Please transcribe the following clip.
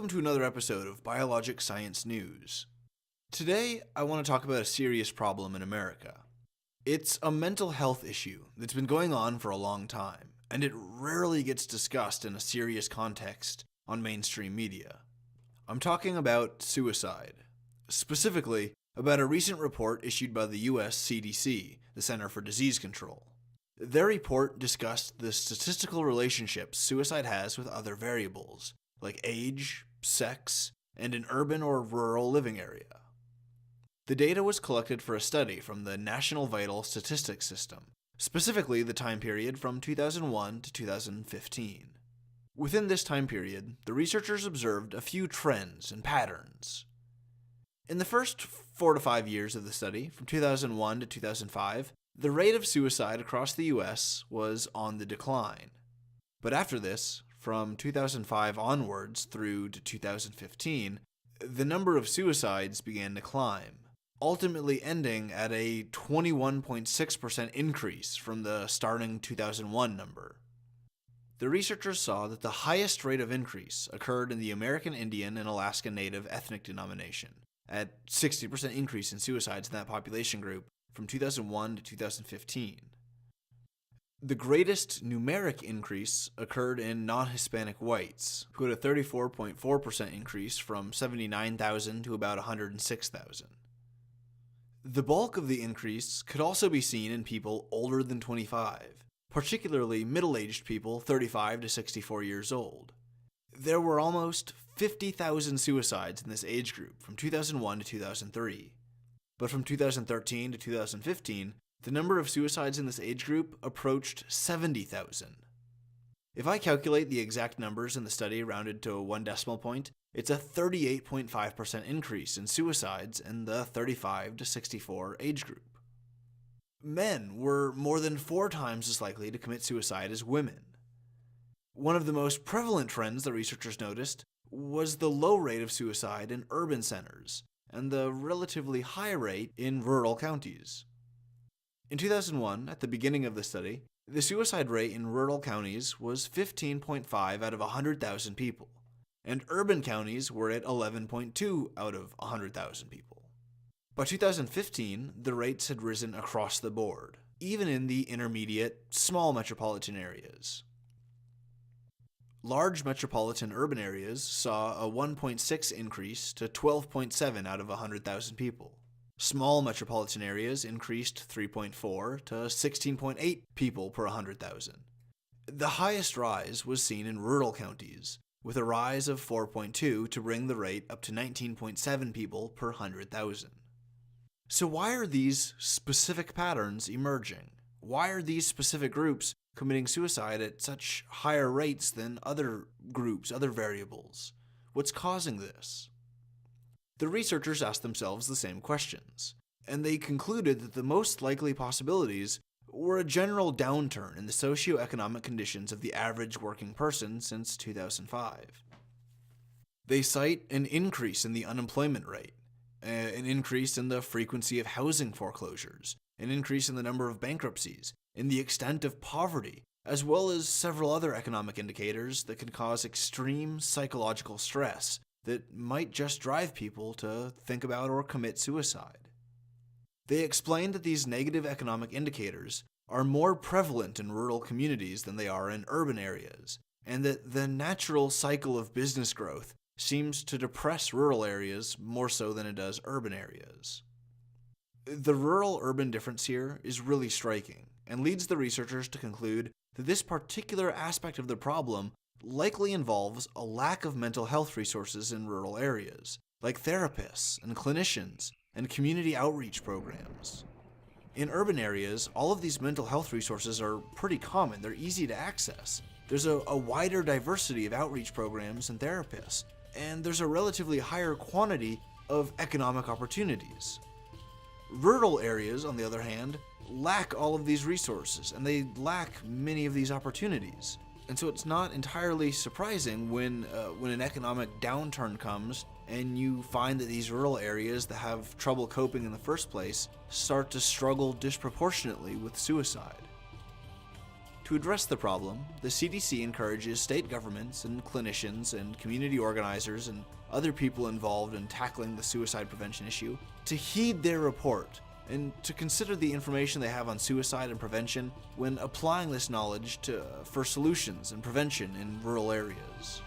Welcome to another episode of BioLogic Science News. Today, I want to talk about a serious problem in America. It's a mental health issue that's been going on for a long time, and it rarely gets discussed in a serious context on mainstream media. I'm talking about suicide. Specifically, about a recent report issued by the US CDC, the Center for Disease Control. Their report discussed the statistical relationships suicide has with other variables, like age, sex, and an urban or rural living area. The data was collected for a study from the National Vital Statistics System, specifically the time period from 2001 to 2015. Within this time period, the researchers observed a few trends and patterns. In the first 4 to 5 years of the study, from 2001 to 2005, the rate of suicide across the US was on the decline. But after this, from 2005 onwards through to 2015, the number of suicides began to climb, ultimately ending at a 21.6% increase from the starting 2001 number. The researchers saw that the highest rate of increase occurred in the American Indian and Alaska Native ethnic denomination, at 60% increase in suicides in that population group from 2001 to 2015. The greatest numeric increase occurred in non-Hispanic whites, who had a 34.4% increase from 79,000 to about 106,000. The bulk of the increase could also be seen in people older than 25, particularly middle-aged people 35 to 64 years old. There were almost 50,000 suicides in this age group from 2001 to 2003. But from 2013 to 2015, the number of suicides in this age group approached 70,000. If I calculate the exact numbers in the study rounded to 1 decimal point, it's a 38.5% increase in suicides in the 35 to 64 age group. Men were more than 4 times as likely to commit suicide as women. One of the most prevalent trends the researchers noticed was the low rate of suicide in urban centers and the relatively high rate in rural counties. In 2001, at the beginning of the study, the suicide rate in rural counties was 15.5 out of 100,000 people, and urban counties were at 11.2 out of 100,000 people. By 2015, the rates had risen across the board, even in the intermediate, small metropolitan areas. Large metropolitan urban areas saw a 1.6 increase to 12.7 out of 100,000 people. Small metropolitan areas increased 3.4 to 16.8 people per 100,000. The highest rise was seen in rural counties, with a rise of 4.2 to bring the rate up to 19.7 people per 100,000. So why are these specific patterns emerging? Why are these specific groups committing suicide at such higher rates than other groups, other variables? What's causing this? The researchers asked themselves the same questions, and they concluded that the most likely possibilities were a general downturn in the socioeconomic conditions of the average working person since 2005. They cite an increase in the unemployment rate, an increase in the frequency of housing foreclosures, an increase in the number of bankruptcies, in the extent of poverty, as well as several other economic indicators that can cause extreme psychological stress that might just drive people to think about or commit suicide. They explained that these negative economic indicators are more prevalent in rural communities than they are in urban areas, and that the natural cycle of business growth seems to depress rural areas more so than it does urban areas. The rural-urban difference here is really striking, and leads the researchers to conclude that this particular aspect of the problem likely involves a lack of mental health resources in rural areas, like therapists and clinicians and community outreach programs. In urban areas, all of these mental health resources are pretty common. They're easy to access. There's a wider diversity of outreach programs and therapists, and there's a relatively higher quantity of economic opportunities. Rural areas, on the other hand, lack all of these resources, and they lack many of these opportunities. And so it's not entirely surprising when an economic downturn comes and you find that these rural areas that have trouble coping in the first place start to struggle disproportionately with suicide. To address the problem, the CDC encourages state governments and clinicians and community organizers and other people involved in tackling the suicide prevention issue to heed their report and to consider the information they have on suicide and prevention when applying this knowledge for solutions and prevention in rural areas.